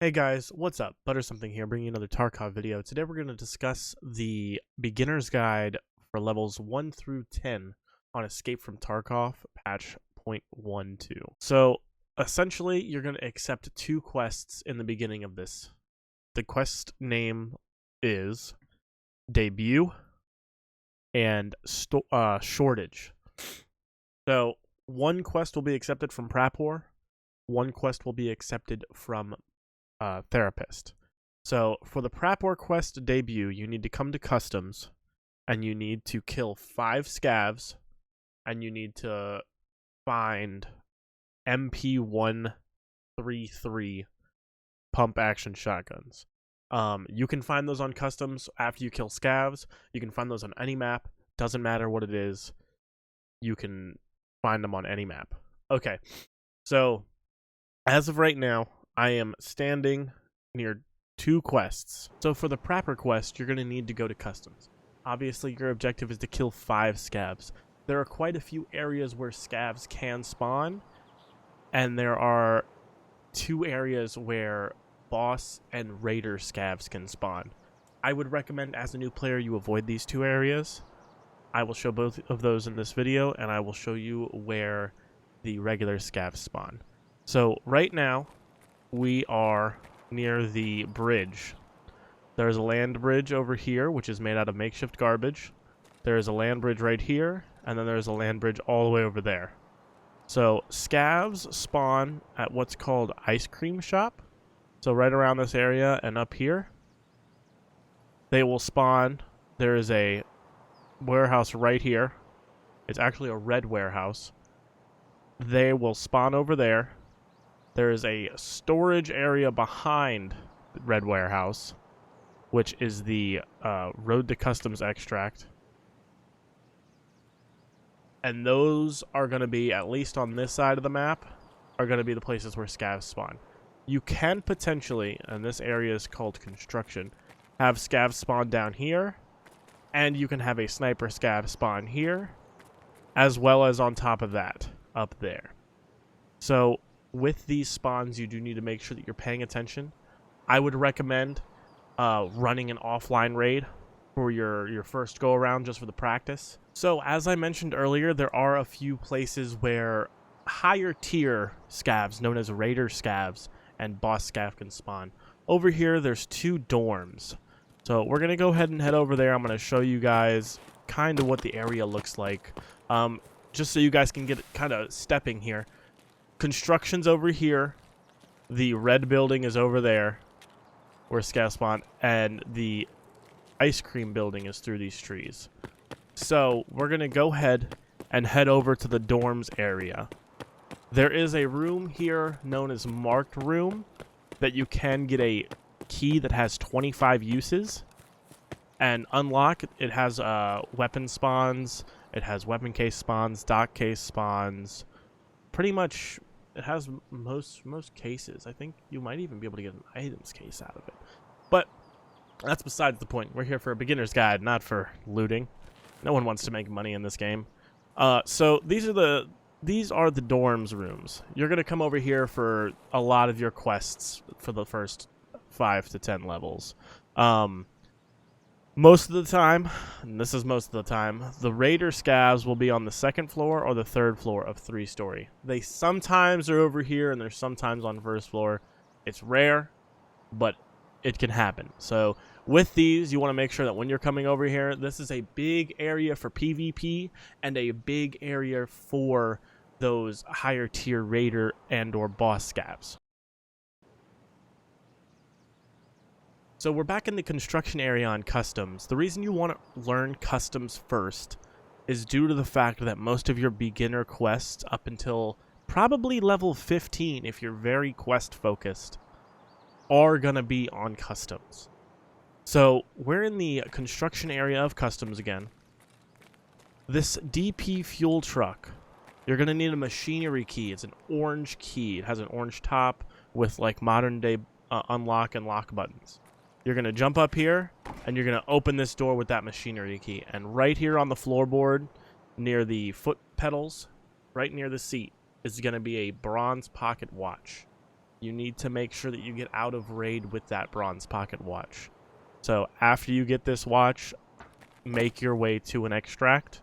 Hey guys, what's up? Butter something here, bringing you another Tarkov video. Today we're going to discuss the beginner's guide for levels 1 through 10 on Escape from Tarkov, patch 0.12. So, essentially, you're going to accept two quests in the beginning of this. The quest name is Debut and Shortage. So, one quest will be accepted from Prapor, one quest will be accepted from Therapist. So for the Prapor quest debut, you need to come to customs, and you need to kill 5 scavs, and you need to find MP133 pump action shotguns. You can find those on customs after you kill scavs. You can find those on any map. Doesn't matter what it is. You can find them on any map. Okay, so as of right now, I am standing near 2 quests. So for the Prapor quest, you're going to need to go to customs. Obviously, your objective is to kill 5 scavs. There are quite a few areas where scavs can spawn, and there are 2 areas where boss and raider scavs can spawn. I would recommend as a new player you avoid these 2 areas. I will show both of those in this video, and I will show you where the regular scavs spawn. So right now, we are near the bridge. There's a land bridge over here, which is made out of makeshift garbage. There's a land bridge right here, and then there's a land bridge all the way over there. So scavs spawn at what's called Ice Cream Shop. So right around this area and up here, they will spawn. There is a warehouse right here. It's actually a red warehouse. They will spawn over there. There is a storage area behind the red warehouse, which is the Road to Customs extract. And those are going to be, at least on this side of the map, are going to be the places where scavs spawn. You can potentially, and this area is called construction, have scavs spawn down here, and you can have a sniper scav spawn here, as well as on top of that, up there. So with these spawns, you do need to make sure that you're paying attention. I would recommend running an offline raid for your first go around, just for the practice. So as I mentioned earlier, there are a few places where higher tier scavs, known as raider scavs, and boss scav can spawn. Over here, there's 2 dorms. So we're going to go ahead and head over there. I'm going to show you guys kind of what the area looks like, just so you guys can get kind of stepping here. Construction's over here. The red building is over there, where scavs spawn, and the ice cream building is through these trees. So we're going to go ahead and head over to the dorms area. There is a room here known as Marked Room that you can get a key that has 25 uses and unlock. It has weapon spawns, it has weapon case spawns, dock case spawns. Pretty much it has most cases. I think you might even be able to get an items case out of it. But that's besides the point. We're here for a beginner's guide, not for looting. No one wants to make money in this game. So these are the dorms rooms. You're going to come over here for a lot of your quests for the first 5 to 10 levels. Most of the time, and this is most of the time, the raider scavs will be on the 2nd floor or the 3rd floor of 3-story. They sometimes are over here, and they're sometimes on 1st floor. It's rare, but it can happen. So with these, you want to make sure that when you're coming over here, this is a big area for PvP and a big area for those higher tier raider and or boss scavs. So we're back in the construction area on customs. The reason you want to learn customs first is due to the fact that most of your beginner quests up until probably level 15, if you're very quest focused, are going to be on customs. So we're in the construction area of customs again. This DP fuel truck, you're going to need a machinery key. It's an orange key. It has an orange top with like modern day unlock and lock buttons. You're going to jump up here, and you're going to open this door with that machinery key. And right here on the floorboard, near the foot pedals, right near the seat, is going to be a bronze pocket watch. you need to make sure that you get out of raid with that bronze pocket watch. So after you get this watch, make your way to an extract,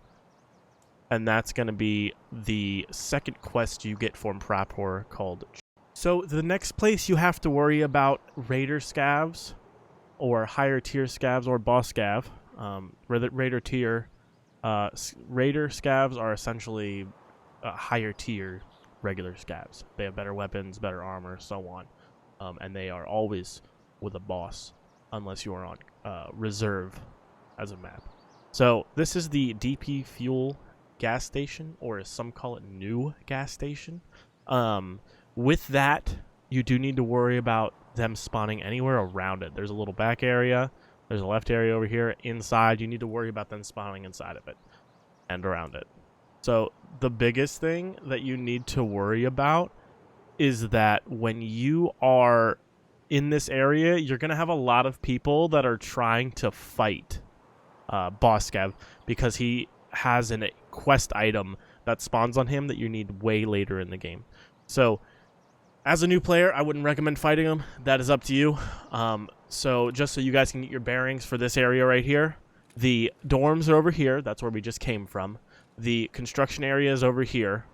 and that's going to be the second quest you get from Prapor called. So the next place you have to worry about Raider Scabs, or higher tier Scabs, or boss Scav. Raider tier, Raider Scabs are essentially higher tier regular Scabs. They have better weapons, better armor, so on, and they are always with a boss, unless you are on reserve as a map. So this is the DP Fuel gas station, or as some call it, new gas station. With that, you do need to worry about them spawning anywhere around it. There's a little back area. There's a left area over here. Inside, you need to worry about them spawning inside of it and around it. So the biggest thing that you need to worry about is that when you are in this area, you're going to have a lot of people that are trying to fight Boss Scav, because he has a quest item that spawns on him that you need way later in the game. So as a new player, I wouldn't recommend fighting him. That is up to you. So just so you guys can get your bearings for this area right here, the dorms are over here. That's where we just came from. The construction area is over here,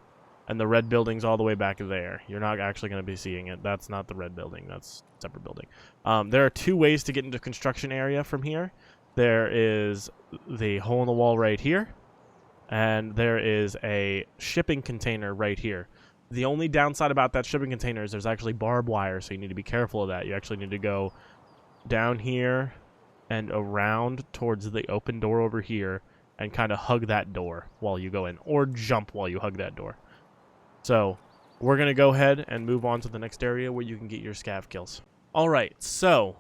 and the red building's all the way back there. You're not actually going to be seeing it. That's not the red building. That's a separate building. There are two ways to get into construction area from here. There is the hole in the wall right here, and there is a shipping container right here. The only downside about that shipping container is there's actually barbed wire, so you need to be careful of that. You actually need to go down here and around towards the open door over here and kind of hug that door while you go in, or jump while you hug that door. So we're going to go ahead and move on to the next area where you can get your scav kills. All right, so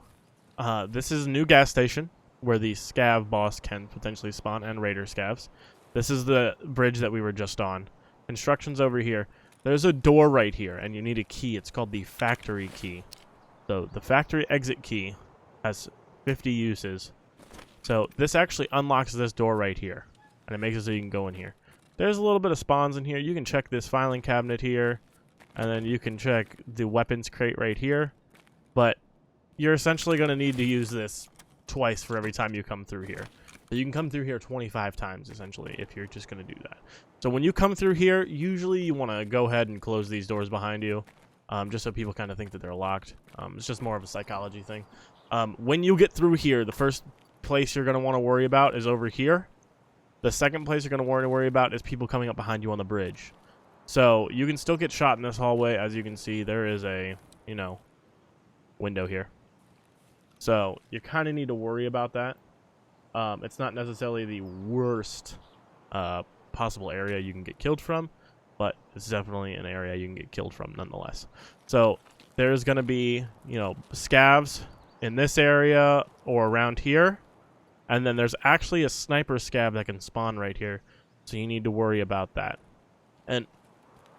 this is a new gas station where the scav boss can potentially spawn, and raider scavs. This is the bridge that we were just on. Construction's over here. There's a door right here, and you need a key. It's called the factory key. So the factory exit key has 50 uses. So this actually unlocks this door right here, and it makes it so you can go in here. There's a little bit of spawns in here. You can check this filing cabinet here, and then you can check the weapons crate right here. But you're essentially going to need to use this twice for every time you come through here. So you can come through here 25 times, essentially, if you're just going to do that. So when you come through here, usually you want to go ahead and close these doors behind you, just so people kind of think that they're locked. It's just more of a psychology thing. When you get through here, the first place you're going to want to worry about is over here. The second place you're going to want to worry about is people coming up behind you on the bridge. So you can still get shot in this hallway. As you can see, there is a, window here. So you kind of need to worry about that. It's not necessarily the worst possible area you can get killed from, but it's definitely an area you can get killed from nonetheless. So there's going to be, scavs in this area or around here. And then there's actually a sniper scav that can spawn right here. So you need to worry about that. And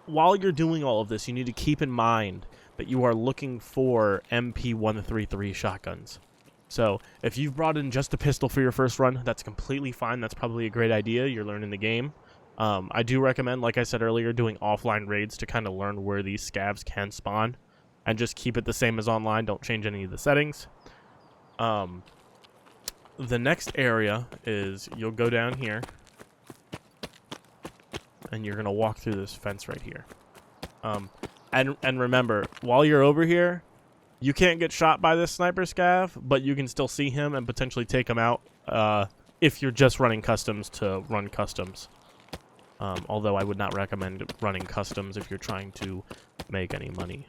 while you're doing all of this, you need to keep in mind that you are looking for MP133 shotguns. So if you've brought in just a pistol for your first run, that's completely fine. That's probably a great idea. You're learning the game. I do recommend, like I said earlier, doing offline raids to kind of learn where these scavs can spawn. And just keep it the same as online. Don't change any of the settings. The next area is you'll go down here. And you're going to walk through this fence right here. And remember, while you're over here, you can't get shot by this sniper scav, but you can still see him and potentially take him out if you're just running customs to run customs. Although I would not recommend running customs if you're trying to make any money.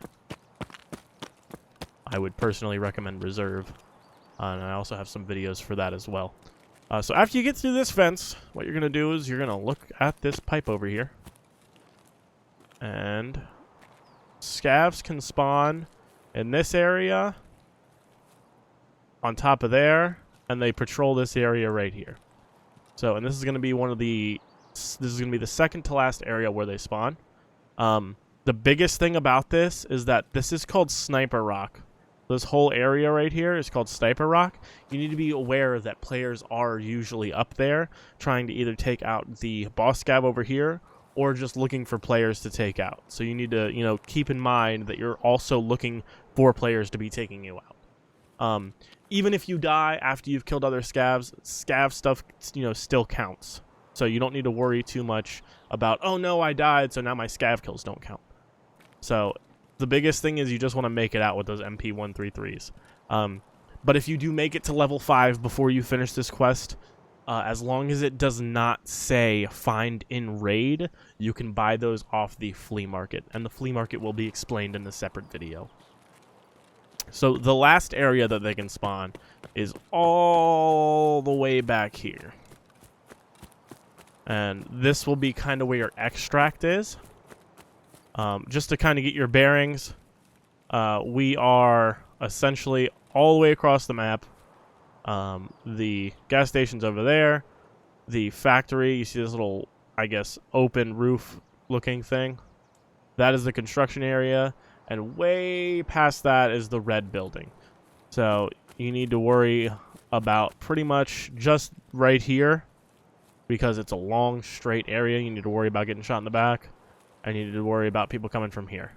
I would personally recommend reserve, and I also have some videos for that as well. So after you get through this fence, what you're going to do is you're going to look at this pipe over here. And scavs can spawn in this area, on top of there, and they patrol this area right here. So, and this is going to be the second to last area where they spawn. The biggest thing about this is that this is called Sniper Rock. This whole area right here is called Sniper Rock. You need to be aware that players are usually up there trying to either take out the boss scav over here or just looking for players to take out. So you need to, keep in mind that you're also looking for players to be taking you out. Even if you die after you've killed other scavs, scav stuff, still counts. So you don't need to worry too much about, oh no, I died, so now my scav kills don't count. So the biggest thing is you just want to make it out with those MP133s. But if you do make it to level 5 before you finish this quest, as long as it does not say find in raid, you can buy those off the flea market. And the flea market will be explained in a separate video. So the last area that they can spawn is all the way back here. And this will be kind of where your extract is. Just to kind of get your bearings, we are essentially all the way across the map. The gas station's over there. The factory, you see this little, I guess, open roof looking thing. That is the construction area. And way past that is the red building. So you need to worry about pretty much just right here, because it's a long, straight area. You need to worry about getting shot in the back. And you need to worry about people coming from here.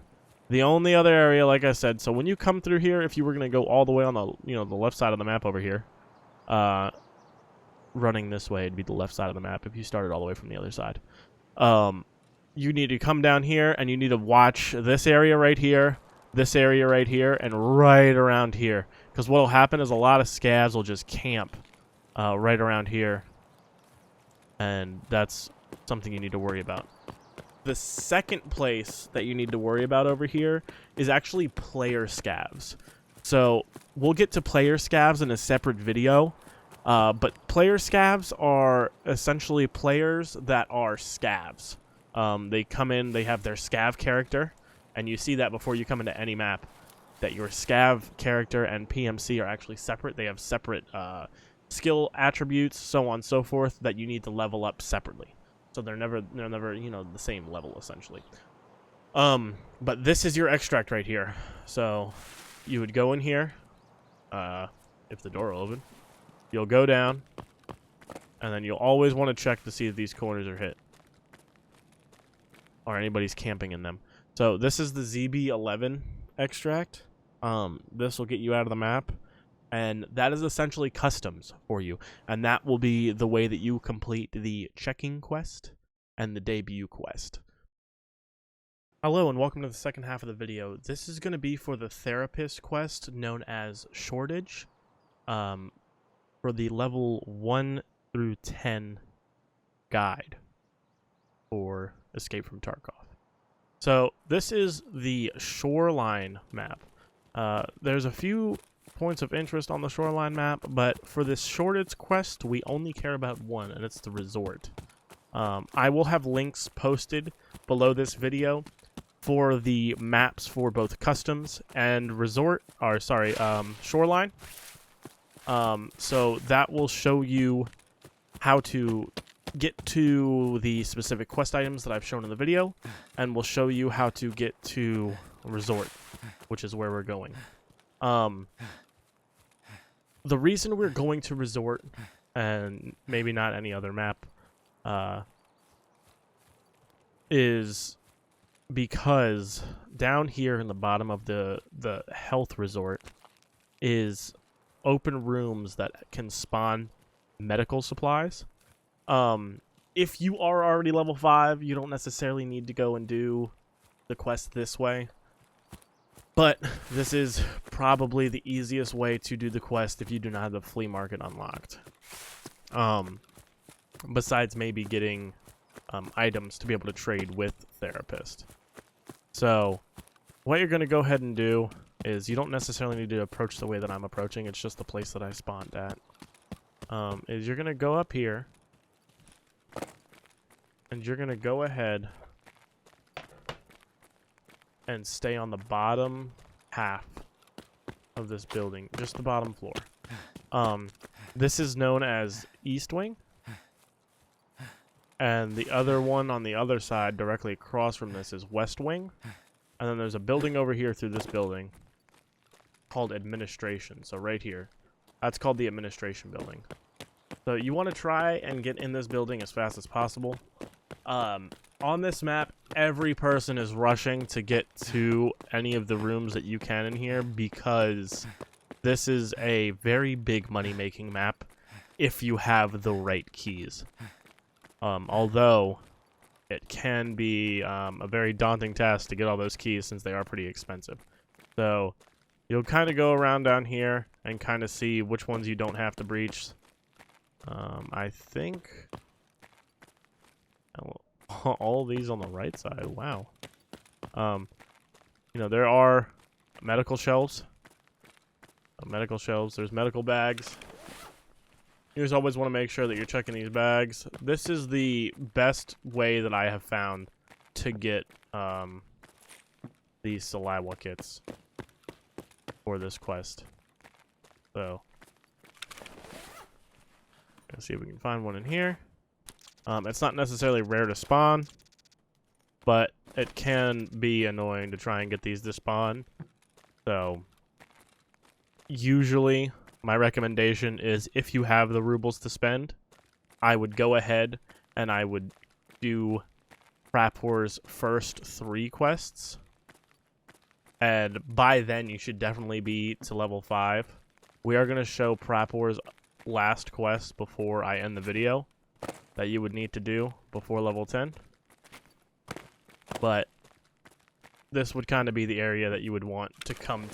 The only other area, like I said, so when you come through here, if you were going to go all the way on the, the left side of the map over here, running this way, it'd be the left side of the map if you started all the way from the other side. You need to come down here, and you need to watch this area right here, and right around here. Because what will happen is a lot of scavs will just camp right around here. And that's something you need to worry about. The second place that you need to worry about over here is actually player scavs. So we'll get to player scavs in a separate video. But player scavs are essentially players that are scavs. They come in, they have their scav character, and you see that before you come into any map, that your scav character and PMC are actually separate. They have separate skill attributes, so on and so forth, that you need to level up separately. So they're never the same level, essentially. But this is your extract right here. So you would go in here, if the door will open. You'll go down, and then you'll always want to check to see if these corners are hit, or anybody's camping in them. So this is the ZB11 extract. This will get you out of the map, and that is essentially customs for you, and that will be the way that you complete the checking quest and the debut quest. Hello and welcome to the second half of the video. This is going to be for the therapist quest known as Shortage, for the level 1 through 10 guide for Escape from Tarkov. So this is the shoreline map. There's a few points of interest on the shoreline map, but for this Shortage quest, we only care about one, and it's the resort. I will have links posted below this video for the maps for both customs and resort, or sorry, shoreline. So that will show you how to get to the specific quest items that I've shown in the video, and we'll show you how to get to resort, which is where we're going. The reason we're going to resort, and maybe not any other map, is because down here in the bottom of the health resort is open rooms that can spawn medical supplies. If you are already level 5, you don't necessarily need to go and do the quest this way. But this is probably the easiest way to do the quest if you do not have the flea market unlocked. Besides maybe getting items to be able to trade with Therapist. So what you're going to go ahead and do is you don't necessarily need to approach the way that I'm approaching. It's just the place that I spawned at. Is you're going to go up here. And you're going to go ahead and stay on the bottom half of this building. Just the bottom floor. This is known as East Wing. And the other one on the other side, directly across from this, is West Wing. And then there's a building over here through this building called Administration. So right here. That's called the Administration Building. So you want to try and get in this building as fast as possible. On this map, every person is rushing to get to any of the rooms that you can in here because this is a very big money-making map if you have the right keys. Although it can be a very daunting task to get all those keys since they are pretty expensive. So you'll kind of go around down here and kind of see which ones you don't have to breach. I think all of these on the right side. Wow. You know, there are medical shelves. There's medical bags. You just always want to make sure that you're checking these bags. This is the best way that I have found to get these saliva kits for this quest. So, let's see if we can find one in here. It's not necessarily rare to spawn, but it can be annoying to try and get these to spawn. So, usually, my recommendation is if you have the rubles to spend, I would go ahead and I would do Prapor's first 3 quests. And by then, you should definitely be to level 5. We are going to show Prapor's last quest before I end the video that you would need to do before level 10. But this would kind of be the area that you would want to come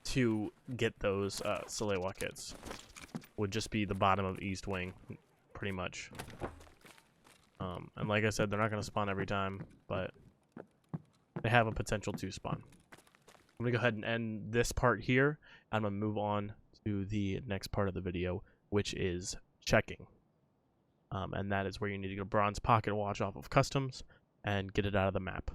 to get those Salewa kits. Would just be the bottom of East Wing, pretty much. And like I said, they're not going to spawn every time, but they have a potential to spawn. I'm going to go ahead and end this part here. I'm going to move on to the next part of the video, which is checking. And that is where you need to get a bronze pocket watch off of customs and get it out of the map.